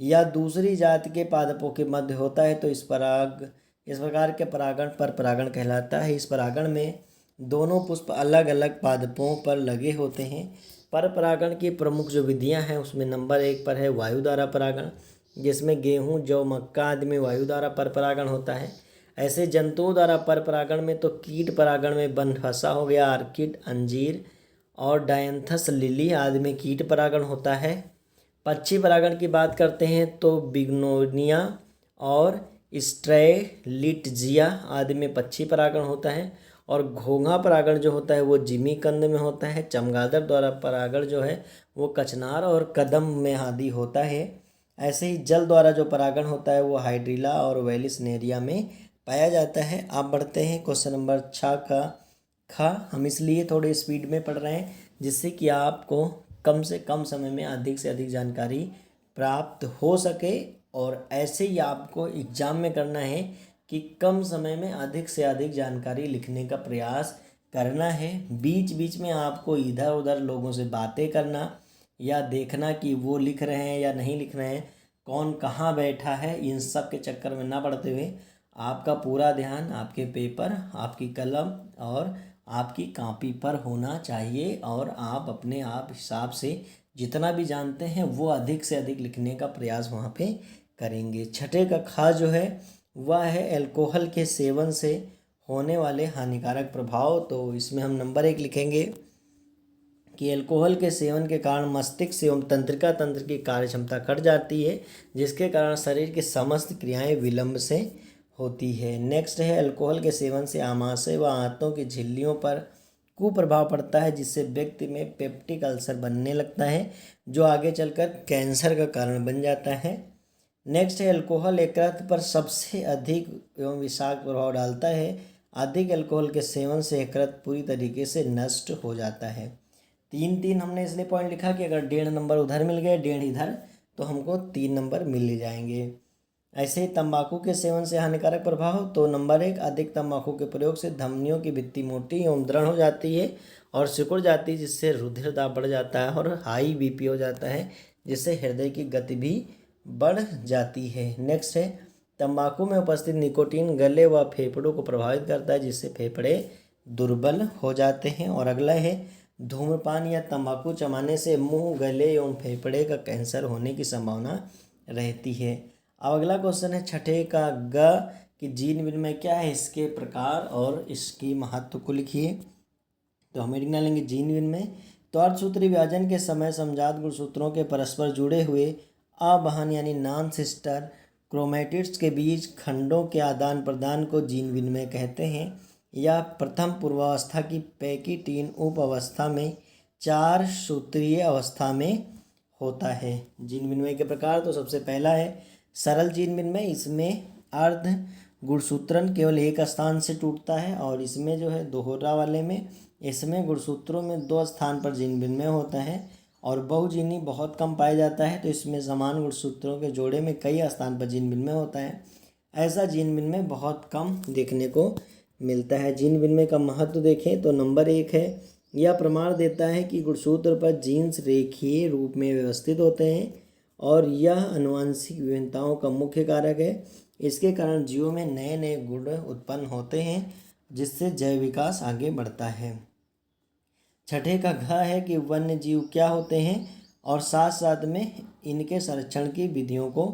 या दूसरी जाति के पादपों के मध्य होता है तो इस प्रकार के परागण पर परागण कहलाता है। इस परागण में दोनों पुष्प अलग अलग पादपों पर लगे होते हैं। पर परागण की प्रमुख जो विधियां हैं उसमें नंबर 1 पर है वायु द्वारा परागण, जिसमें गेहूं, जौ, मक्का आदि में वायु द्वारा पर परागण होता है। ऐसे जंतुओं द्वारा पर परागण में तो कीट परागण में बनफसा हो गया, आर्किड, अंजीर और डायंथस लिली आदि में कीट परागण होता है। पक्षी परागण की बात करते हैं तो बिग्नोनिया और स्ट्रेलिटजिया आदि में पक्षी परागण होता है। और घोंघा परागण जो होता है वो जिमीकंद में होता है। चमगादड़ द्वारा परागण जो है वो कचनार और कदम में आदि होता है। ऐसे ही जल द्वारा जो परागण होता है वो हाइड्रिला और वेलिसनेरिया में पाया जाता है। आप बढ़ते हैं क्वेश्चन नंबर 6 का ख। हम इसलिए थोड़े स्पीड में पढ़ रहे हैं जिससे कि आपको कम से कम समय में अधिक से अधिक जानकारी प्राप्त हो सके। और ऐसे ही आपको एग्जाम में करना है कि कम समय में अधिक से अधिक जानकारी लिखने का प्रयास करना है। बीच बीच में आपको इधर उधर लोगों से बातें करना या देखना कि वो लिख रहे हैं या नहीं लिख रहे हैं, कौन कहाँ बैठा है, इन सब के चक्कर में ना पड़ते हुए आपका पूरा ध्यान आपके पेपर, आपकी कलम और आपकी कॉपी पर होना चाहिए। और आप अपने आप हिसाब से जितना भी जानते हैं वो अधिक से अधिक लिखने का प्रयास वहाँ पे करेंगे। छठे का खा जो है वह है अल्कोहल के सेवन से होने वाले हानिकारक प्रभाव। तो इसमें हम नंबर 1 लिखेंगे कि अल्कोहल के सेवन के कारण मस्तिष्क एवं तंत्रिका तंत्र की कार्य क्षमता घट जाती है, जिसके कारण शरीर की समस्त क्रियाएं विलंब से होती है। नेक्स्ट है अल्कोहल के सेवन से आमाशय व आंतों की झिल्लियों पर कुप्रभाव पड़ता है, जिससे व्यक्ति में पेप्टिक अल्सर बनने लगता है जो आगे चलकर कैंसर का कारण बन जाता है। नेक्स्ट है अल्कोहल यकृत पर सबसे अधिक एवं विषाक्त प्रभाव डालता है। अधिक अल्कोहल के सेवन से यकृत पूरी तरीके से नष्ट हो जाता है। 3-3 हमने इसलिए पॉइंट लिखा कि अगर 1.5 नंबर उधर मिल गए 1.5 इधर तो हमको 3 नंबर मिल ही जाएंगे। ऐसे ही तंबाकू के सेवन से हानिकारक प्रभाव। तो नंबर 1, अधिक तंबाकू के प्रयोग से धमनियों की भित्ति मोटी एवं दृढ़ हो जाती है और सिकुड़ जाती है, जिससे रुधिर दाब बढ़ जाता है और हाई बीपी हो जाता है, जिससे हृदय की गति भी बढ़ जाती है। नेक्स्ट है तंबाकू में उपस्थित निकोटीन गले व फेफड़ों को प्रभावित करता है, जिससे फेफड़े दुर्बल हो जाते हैं। और अगला है धूम्रपान या तंबाकू चबाने से मुंह, गले एवं फेफड़े का कैंसर होने की संभावना रहती है। अब अगला क्वेश्चन है छठे का ग कि जीन विनिमय क्या है, इसके प्रकार और इसकी महत्व को लिखिए। तो हम हेडिंग डालेंगे जीन विनिमय। तो अर्धसूत्री विभाजन के समय समजात गुणसूत्रों के परस्पर जुड़े हुए अबहन यानी नॉन सिस्टर क्रोमैटिड्स के बीच खंडों के आदान प्रदान को जीन विनिमय कहते हैं। यह प्रथम पूर्वावस्था की पैकी 3 उप अवस्था में 4 सूत्रीय अवस्था में होता है। जीन विनिमय के प्रकार तो सबसे पहला है सरल जीन विनिमय। इसमें अर्ध गुणसूत्रन केवल एक स्थान से टूटता है, और इसमें जो है दोहरा वाले में इसमें गुणसूत्रों में 2 स्थान पर जीन विनिमय होता है, और बहुजीनी बहुत कम पाया जाता है, तो इसमें समान गुणसूत्रों के जोड़े में कई स्थान पर जीन विनिमय होता है। ऐसा जीन विनिमय बहुत कम देखने को मिलता है। जीन विनिमय का महत्व देखें तो नंबर 1 है, यह प्रमाण देता है कि गुणसूत्र पर जीन्स रेखीय रूप में व्यवस्थित होते हैं, और यह आनुवंशिक विभिन्नताओं का मुख्य कारक है। इसके कारण जीवों में नए नए गुण उत्पन्न होते हैं, जिससे जैव विकास आगे बढ़ता है। छठे का घ है कि वन्य जीव क्या होते हैं, और साथ साथ में इनके संरक्षण की विधियों को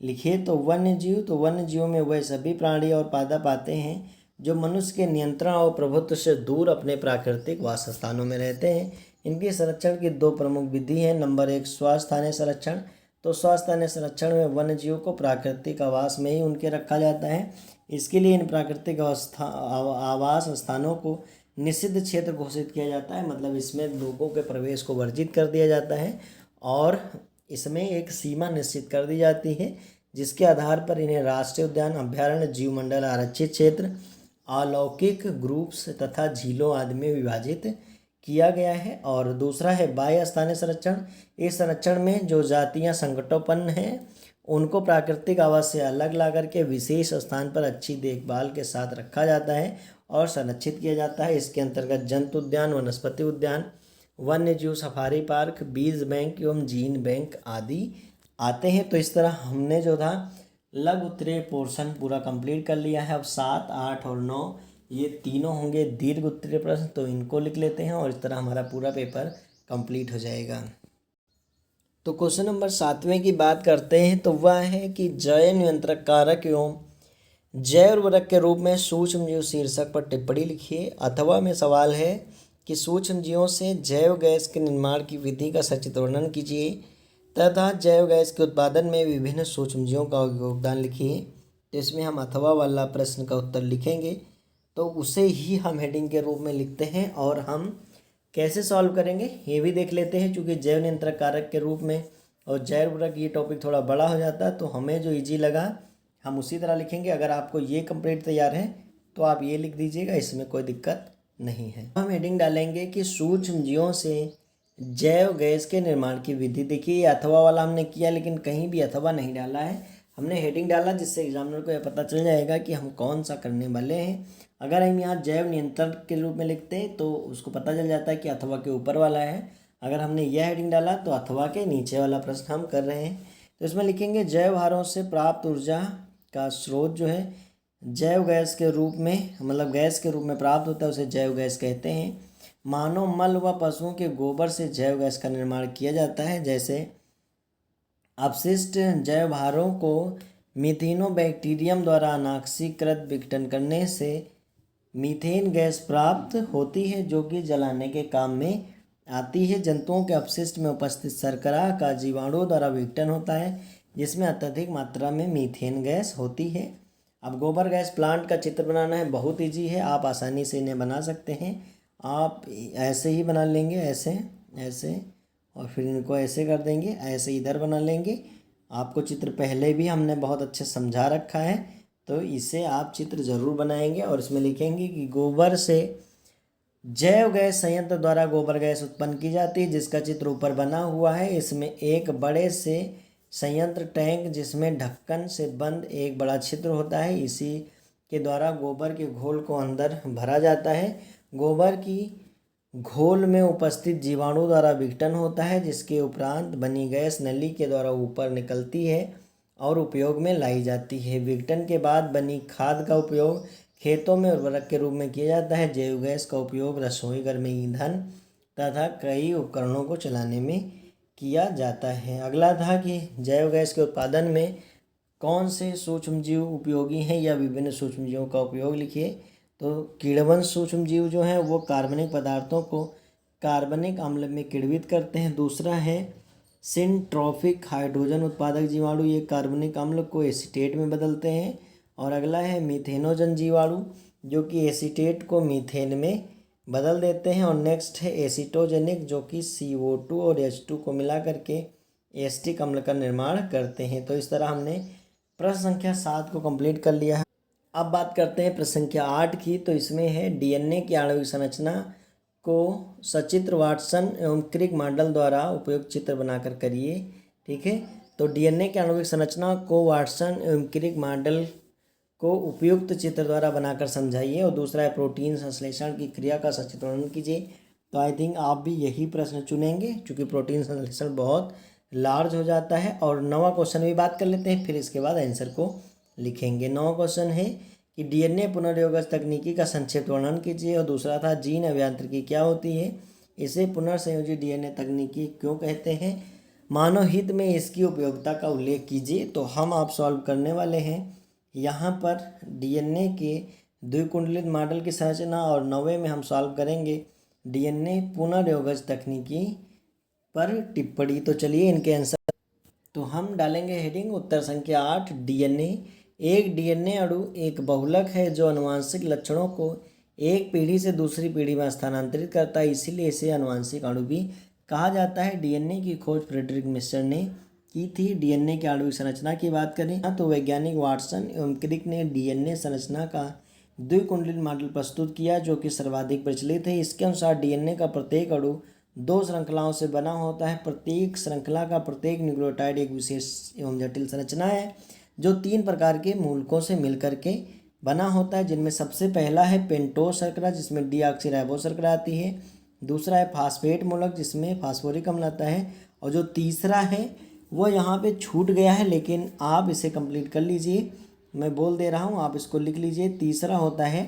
लिखिए। तो वन्य जीवों में वह सभी प्राणी और पादप आते हैं जो मनुष्य के नियंत्रण और प्रभुत्व से दूर अपने प्राकृतिक वास स्थानों में रहते हैं। इनके संरक्षण की 2 प्रमुख विधि हैं। नंबर 1 स्वास्थानीय संरक्षण। तो स्वास्थानीय संरक्षण में वन्य जीवों को प्राकृतिक आवास में ही उनके रखा जाता है। इसके लिए इन प्राकृतिक आवास स्थानों को निषिद्ध क्षेत्र घोषित किया जाता है, मतलब इसमें लोगों के प्रवेश को वर्जित कर दिया जाता है, और इसमें एक सीमा निश्चित कर दी जाती है, जिसके आधार पर इन्हें राष्ट्रीय उद्यान, अभ्यारण्य, जीवमंडल, आरक्षित क्षेत्र, अलौकिक ग्रुप्स तथा झीलों आदि में विभाजित किया गया है। और दूसरा है बाह्य स्थानीय संरक्षण। इस संरक्षण में जो जातियां संकटोपन्न हैं उनको प्राकृतिक आवास से अलग ला करके विशेष स्थान पर अच्छी देखभाल के साथ रखा जाता है और संरक्षित किया जाता है। इसके अंतर्गत जंतु उद्यान, वनस्पति उद्यान, वन्य जीव सफारी पार्क, बीज बैंक एवं जीन बैंक आदि आते हैं। तो इस तरह हमने जो था लघु उत्तरीय पोर्शन पूरा कंप्लीट कर लिया है। अब 7, 8 और 9 ये तीनों होंगे दीर्घ उत्तरीय प्रश्न, तो इनको लिख लेते हैं और इस तरह हमारा पूरा पेपर कंप्लीट हो जाएगा। तो क्वेश्चन नंबर 7वें की बात करते हैं, तो वह है कि जैव नियंत्रक कारक एवं जैव उर्वरक के रूप में सूक्ष्म जीव शीर्षक पर टिप्पणी लिखिए। अथवा में सवाल है कि सूक्ष्म जीवों से जैव गैस के निर्माण की विधि का सचित्र वर्णन कीजिए तथा जैव गैस के उत्पादन में विभिन्न सूक्ष्म जीवों का योगदान लिखिए। तो इसमें हम अथवा वाला प्रश्न का उत्तर लिखेंगे, तो उसे ही हम हेडिंग के रूप में लिखते हैं। और हम कैसे सॉल्व करेंगे ये भी देख लेते हैं, क्योंकि जैव नियंत्रक कारक के रूप में और जैव उर्वरक ये टॉपिक थोड़ा बड़ा हो जाता है, तो हमें जो इजी लगा हम उसी तरह लिखेंगे। अगर आपको ये कंप्लीट तैयार है तो आप ये लिख दीजिएगा, इसमें कोई दिक्कत नहीं है। हम हेडिंग डालेंगे कि सूक्ष्म जीवों से जैव गैस के निर्माण की विधि। देखिए अथवा वाला हमने किया, लेकिन कहीं भी अथवा नहीं डाला है, हमने हेडिंग डाला, जिससे एग्जामिनर को यह पता चल जाएगा कि हम कौन सा करने वाले हैं। अगर हम यहाँ जैव नियंत्रण के रूप में लिखते हैं तो उसको पता चल जाता है कि अथवा के ऊपर वाला है। अगर हमने यह हेडिंग डाला तो अथवा के नीचे वाला प्रश्न हम कर रहे हैं। तो इसमें लिखेंगे जैव हारों से प्राप्त ऊर्जा का स्रोत जो है जैव गैस के रूप में, मतलब गैस के रूप में प्राप्त होता है, उसे जैव गैस कहते हैं। मानव मल व पशुओं के गोबर से जैव गैस का निर्माण किया जाता है। जैसे अपशिष्ट जैव हारों को मिथेनोबैक्टीरियम द्वारा अनाक्सीकृत विघटन करने से मीथेन गैस प्राप्त होती है, जो कि जलाने के काम में आती है। जंतुओं के अपशिष्ट में उपस्थित शर्करा का जीवाणुओं द्वारा विघटन होता है, जिसमें अत्यधिक मात्रा में मीथेन गैस होती है। अब गोबर गैस प्लांट का चित्र बनाना है, बहुत ईजी है, आप आसानी से इन्हें बना सकते हैं। आप ऐसे ही बना लेंगे, ऐसे ऐसे, और फिर इनको ऐसे कर देंगे, ऐसे इधर बना लेंगे। आपको चित्र पहले भी हमने बहुत अच्छे समझा रखा है, तो इसे आप चित्र ज़रूर बनाएंगे। और इसमें लिखेंगे कि गोबर से जैव गैस संयंत्र द्वारा गोबर गैस उत्पन्न की जाती है, जिसका चित्र ऊपर बना हुआ है। इसमें एक बड़े से संयंत्र टैंक जिसमें ढक्कन से बंद एक बड़ा छिद्र होता है, इसी के द्वारा गोबर के घोल को अंदर भरा जाता है। गोबर की घोल में उपस्थित जीवाणु द्वारा विघटन होता है, जिसके उपरांत बनी गैस नली के द्वारा ऊपर निकलती है और उपयोग में लाई जाती है। विघटन के बाद बनी खाद का उपयोग खेतों में उर्वरक के रूप में किया जाता है। जैव गैस का उपयोग रसोई घर में ईंधन तथा कई उपकरणों को चलाने में किया जाता है। अगला था कि जैव गैस के उत्पादन में कौन से सूक्ष्म जीव उपयोगी हैं या विभिन्न सूक्ष्म जीवों का उपयोग लिखिए। तो कीड़वंश सूक्ष्म जीव जो हैं वो कार्बनिक पदार्थों को कार्बनिक अम्ल में किण्वित करते हैं। दूसरा है सिंट्रोफिक हाइड्रोजन उत्पादक जीवाणु, ये कार्बनिक अम्ल को एसीटेट में बदलते हैं। और अगला है मीथेनोजन जीवाणु, जो कि एसीटेट को मीथेन में बदल देते हैं। और नेक्स्ट है एसीटोजेनिक, जो कि CO2 और H2 को मिला करके एसिटिक अम्ल का निर्माण करते हैं। तो इस तरह हमने प्रश्न संख्या 7 को कंप्लीट कर लिया है। अब बात करते हैं प्रश्न संख्या 8 की। तो इसमें है डीएनए की आणविक संरचना को सचित्र वाटसन एवं क्रिक मॉडल द्वारा उपयुक्त चित्र बनाकर करिए। ठीक है, तो डीएनए की आणविक संरचना को वाटसन एवं क्रिक मॉडल को उपयुक्त चित्र द्वारा बनाकर समझाइए। और दूसरा है प्रोटीन संश्लेषण की क्रिया का सचित्र वर्णन कीजिए। तो आई थिंक आप भी यही प्रश्न चुनेंगे, क्योंकि प्रोटीन संश्लेषण बहुत लार्ज हो जाता है। और 9वां क्वेश्चन भी बात कर लेते हैं, फिर इसके बाद आंसर को लिखेंगे। 9वां क्वेश्चन है कि डीएनए पुनर्योगज तकनीकी का संक्षिप्त वर्णन कीजिए। और दूसरा था जीन अभियांत्रिकी क्या होती है, इसे पुनर्संयोजी डीएनए तकनीकी क्यों कहते हैं, मानव हित में इसकी उपयोगिता का उल्लेख कीजिए। तो हम आप सॉल्व करने वाले हैं यहाँ पर डीएनए के द्विकुंडलित मॉडल की संरचना, और 9वें में हम सॉल्व करेंगे डीएनए पुनर्योगज तकनीकी पर टिप्पणी। तो चलिए इनके आंसर। तो हम डालेंगे हेडिंग उत्तर संख्या 8 डीएनए। एक डीएनए अणु एक बहुलक है जो अनुवांशिक लक्षणों को एक पीढ़ी से दूसरी पीढ़ी में स्थानांतरित करता है, इसीलिए इसे अनुवांशिक अणु भी कहा जाता है। डीएनए की खोज फ्रेडरिक मिशर ने की थी। डीएनए की आणविक संरचना की बात करें तो वैज्ञानिक वाटसन एवं क्रिक ने डीएनए संरचना का द्विकुंडलित मॉडल प्रस्तुत किया, जो कि सर्वाधिक प्रचलित है। इसके अनुसार डीएनए का प्रत्येक अणु 2 श्रृंखलाओं से बना होता है। प्रत्येक श्रृंखला का प्रत्येक न्यूक्लियोटाइड एक विशेष एवं जटिल संरचना है, जो 3 प्रकार के मूलकों से मिलकर के बना होता है, जिनमें सबसे पहला है पेंटोज शर्करा, जिसमें डीऑक्सीराइबोज शर्करा आती है। दूसरा है फास्फेट मूलक, जिसमें फास्फोरिक अम्ल आता है। और जो तीसरा है वो यहाँ पे छूट गया है, लेकिन आप इसे कंप्लीट कर लीजिए, मैं बोल दे रहा हूँ, आप इसको लिख लीजिए। तीसरा होता है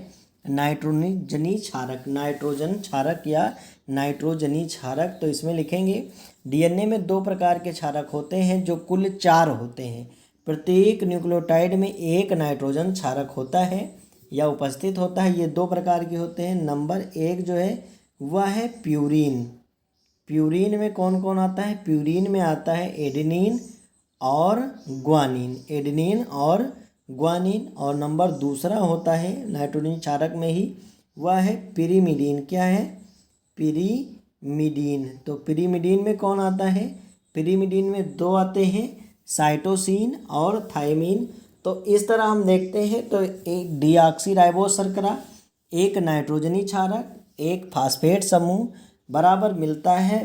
नाइट्रोजनी क्षारक, नाइट्रोजन क्षारक या नाइट्रोजनी क्षारक। तो इसमें लिखेंगे डीएनए में 2 प्रकार के क्षारक होते हैं, जो कुल 4 होते हैं। प्रत्येक न्यूक्लियोटाइड में एक नाइट्रोजन क्षारक होता है या उपस्थित होता है। ये 2 प्रकार के होते हैं। नंबर 1 जो है वह है प्यूरीन। प्यूरीन में कौन कौन आता है, प्यूरीन में आता है एडेनिन और ग्वानिन, एडेनिन और ग्वानिन। और नंबर दूसरा होता है नाइट्रोजन क्षारक में ही, वह है पिरीमिडीन। क्या है, पिरीमिडीन। तो पिरीमिडीन में कौन आता है, पिरीमिडीन में 2 आते हैं, साइटोसिन और थायमीन। तो इस तरह हम देखते हैं तो एक डीऑक्सीराइबोज शर्करा, एक नाइट्रोजनी क्षारक, एक फास्फेट समूह बराबर मिलता है,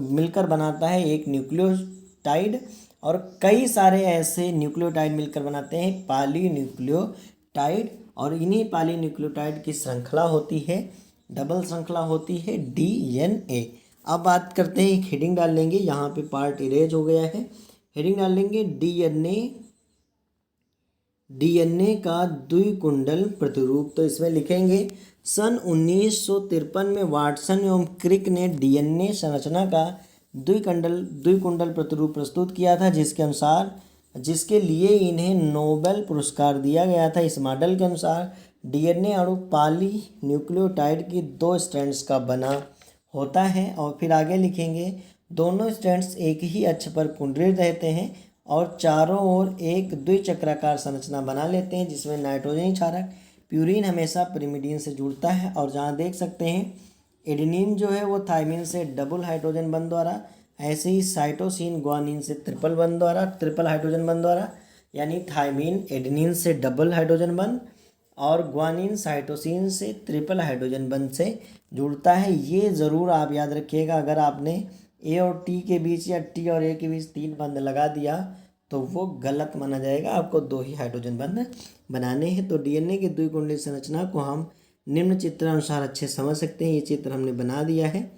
मिलकर बनाता है एक न्यूक्लियोटाइड। और कई सारे ऐसे न्यूक्लियोटाइड मिलकर बनाते हैं पॉलीन्यूक्लियोटाइड। और इन्हीं पॉलीन्यूक्लियोटाइड की श्रृंखला होती है, डबल श्रृंखला होती है डीएनए। अब बात करते हैं, एक हेडिंग डाल लेंगे, यहाँ पे पार्ट इरेज हो गया है। हेडिंग डाल लेंगे डीएनए का द्विकुंडल प्रतिरूप। तो इसमें लिखेंगे सन 1953 में वाटसन एवं क्रिक ने डीएनए संरचना का द्विकुंडल प्रतिरूप प्रस्तुत किया था, जिसके लिए इन्हें नोबेल पुरस्कार दिया गया था। इस मॉडल के अनुसार डीएनए अणु पॉलीन्यूक्लियोटाइड की 2 स्ट्रैंड्स का बना होता है। और फिर आगे लिखेंगे दोनों स्ट्रैंड्स एक ही अक्ष पर कुंडलित रहते हैं और चारों ओर एक द्विचक्राकार संरचना बना लेते हैं, जिसमें नाइट्रोजन क्षारक प्यूरीन हमेशा पिरीमिडीन से जुड़ता है। और जहाँ देख सकते हैं एडेनिन जो है वो थायमीन से डबल हाइड्रोजन बंध द्वारा, ऐसे ही साइटोसिन ग्वानिन से ट्रिपल हाइड्रोजन बंध द्वारा, यानी थायमीन एडेनिन से डबल हाइड्रोजन बंध और ग्वानिन साइटोसिन से ट्रिपल हाइड्रोजन बंध से जुड़ता है। ये ज़रूर आप याद रखिएगा, अगर आपने ए और टी के बीच या टी और ए के बीच 3 बंध लगा दिया तो वो गलत माना जाएगा, आपको 2 ही हाइड्रोजन बंध बनाने हैं। तो डीएनए की द्विकुंडलित संरचना को हम निम्न चित्र अनुसार अच्छे समझ सकते हैं। ये चित्र हमने बना दिया है,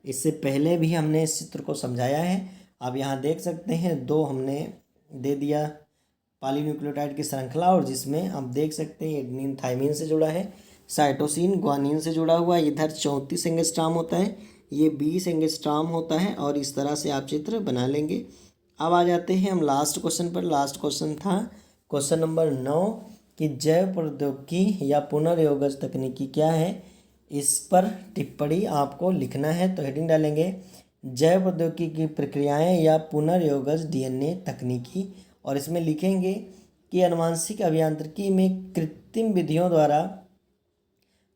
इससे पहले भी हमने इस चित्र को समझाया है। आप यहाँ देख सकते हैं 2 हमने दे दिया पॉलीन्यूक्लियोटाइड की श्रृंखला, और जिसमें आप देख सकते हैं एडेनिन थायमीन से जुड़ा है, साइटोसिन ग्वानिन से जुड़ा हुआ है। इधर 34 एंगस्ट्रॉम होता है, ये 20 एंगस्ट्रॉम होता है, और इस तरह से आप चित्र बना लेंगे। अब आ जाते हैं हम लास्ट क्वेश्चन पर। लास्ट क्वेश्चन था क्वेश्चन नंबर 9 कि जैव प्रौद्योगिकी या पुनर्योगज तकनीकी क्या है, इस पर टिप्पणी आपको लिखना है। तो हेडिंग डालेंगे जैव प्रौद्योगिकी की प्रक्रियाएं या पुनर्योगज डीएनए तकनीकी। और इसमें लिखेंगे कि आनुवांशिक अभियांत्रिकी में कृत्रिम विधियों द्वारा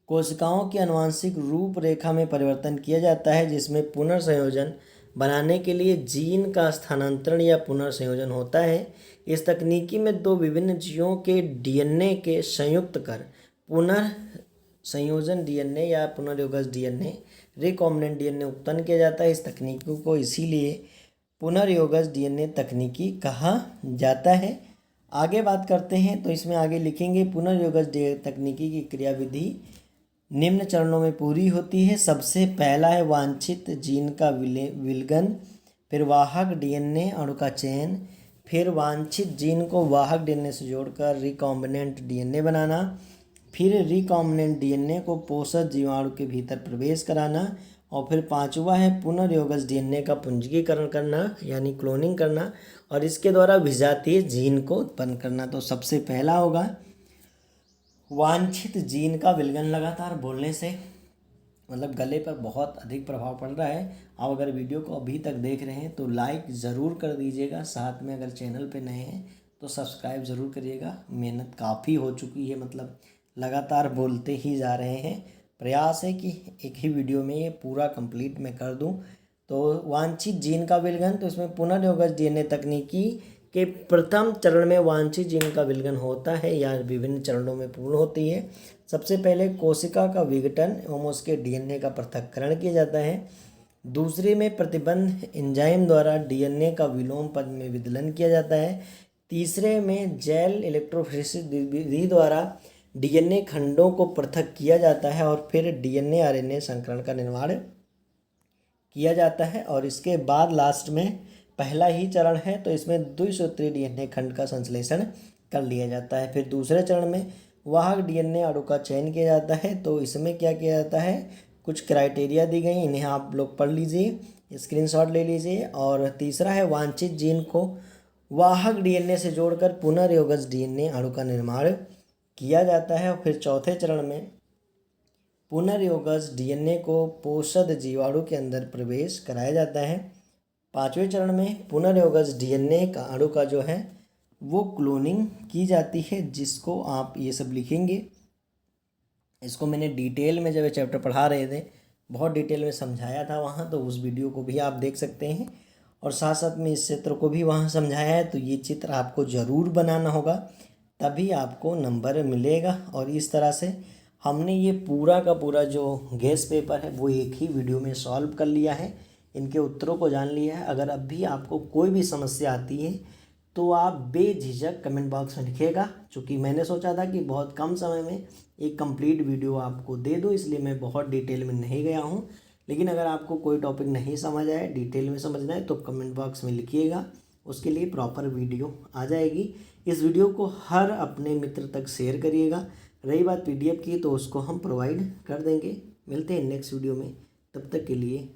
कोशिकाओं की आनुवांशिक रूपरेखा में परिवर्तन किया जाता है, जिसमें पुनर्संयोजन बनाने के लिए जीन का स्थानांतरण या पुनर्संयोजन होता है। इस तकनीकी में दो विभिन्न जीवों के डीएनए के संयुक्त कर पुनर्संयोजन डीएनए या पुनर्योगज डीएनए रिकॉम्बिनेंट डीएनए उत्पन्न किया जाता है। इस तकनीकी को इसीलिए पुनर्योगज डीएनए तकनीकी कहा जाता है। आगे बात करते हैं तो इसमें आगे लिखेंगे पुनर्योगज तकनीकी की क्रियाविधि निम्न चरणों में पूरी होती है। सबसे पहला है वांछित जीन का विलगन, फिर वाहक डीएनए अणु का चयन, फिर वांछित जीन को वाहक डीएनए से जोड़कर रिकॉम्बिनेंट डीएनए बनाना, फिर रिकॉम्बिनेंट डीएनए को पोषक जीवाणु के भीतर प्रवेश कराना, और फिर पांचवा है पुनर्योगज डीएनए का पुंजीकरण करना यानी क्लोनिंग करना, और इसके द्वारा विजातीय जीन को उत्पन्न करना। तो सबसे पहला होगा वांछित जीन का विलगन। लगातार बोलने से मतलब गले पर बहुत अधिक प्रभाव पड़ रहा है। आप अगर वीडियो को अभी तक देख रहे हैं तो लाइक ज़रूर कर दीजिएगा, साथ में अगर चैनल पे नए हैं तो सब्सक्राइब ज़रूर करिएगा। मेहनत काफ़ी हो चुकी है, मतलब लगातार बोलते ही जा रहे हैं। प्रयास है कि एक ही वीडियो में ये पूरा कंप्लीट मैं कर दूं। तो वांछित जीन का विलगन, तो इसमें पुनर्योगज डीएनए तकनीकी के प्रथम चरण में वांछित जीन का विलगन होता है या विभिन्न चरणों में पूर्ण होती है। सबसे पहले कोशिका का विघटन एवं उसके डीएनए का पृथक्करण किया जाता है। दूसरे में प्रतिबंध एंजाइम द्वारा डीएनए का विलोम पद में विदलन किया जाता है। तीसरे में जेल इलेक्ट्रोफोरेसिस विधि द्वारा डीएनए खंडों को पृथक किया जाता है और फिर डीएनए आरएनए संकरण का निर्माण किया जाता है। और इसके बाद लास्ट में पहला ही चरण है, तो इसमें द्विसूत्री डीएनए खंड का संश्लेषण कर लिया जाता है। फिर दूसरे चरण में वाहक डीएनए अणु का चयन किया जाता है। तो इसमें क्या किया जाता है, कुछ क्राइटेरिया दी गई, इन्हें आप लोग पढ़ लीजिए, स्क्रीनशॉट ले लीजिए। और तीसरा है वांछित जीन को वाहक डीएनए से जोड़कर पुनर्योगज डीएनए अणु का निर्माण किया जाता है। और फिर चौथे चरण में पुनर्योगज डीएनए को पोषक जीवाणु के अंदर प्रवेश कराया जाता है। पांचवें चरण में पुनर्योगज डीएनए का अणु का जो है वो क्लोनिंग की जाती है, जिसको आप ये सब लिखेंगे। इसको मैंने डिटेल में जब ये चैप्टर पढ़ा रहे थे बहुत डिटेल में समझाया था वहाँ, तो उस वीडियो को भी आप देख सकते हैं। और साथ साथ में इस चित्र को भी वहाँ समझाया है। तो ये चित्र आपको ज़रूर बनाना होगा, तभी आपको नंबर मिलेगा। और इस तरह से हमने ये पूरा का पूरा जो गेस पेपर है वो एक ही वीडियो में सॉल्व कर लिया है, इनके उत्तरों को जान लिया है। अगर अब भी आपको कोई भी समस्या आती है तो आप बेझिझक कमेंट बॉक्स में लिखिएगा। चूँकि मैंने सोचा था कि बहुत कम समय में एक कंप्लीट वीडियो आपको दे दूँ, इसलिए मैं बहुत डिटेल में नहीं गया हूँ। लेकिन अगर आपको कोई टॉपिक नहीं समझ आए, डिटेल में समझना है, तो कमेंट बॉक्स में लिखिएगा, उसके लिए प्रॉपर वीडियो आ जाएगी। इस वीडियो को हर अपने मित्र तक शेयर करिएगा। रही बात पीडीएफ की, तो उसको हम प्रोवाइड कर देंगे। मिलते हैं नेक्स्ट वीडियो में, तब तक के लिए।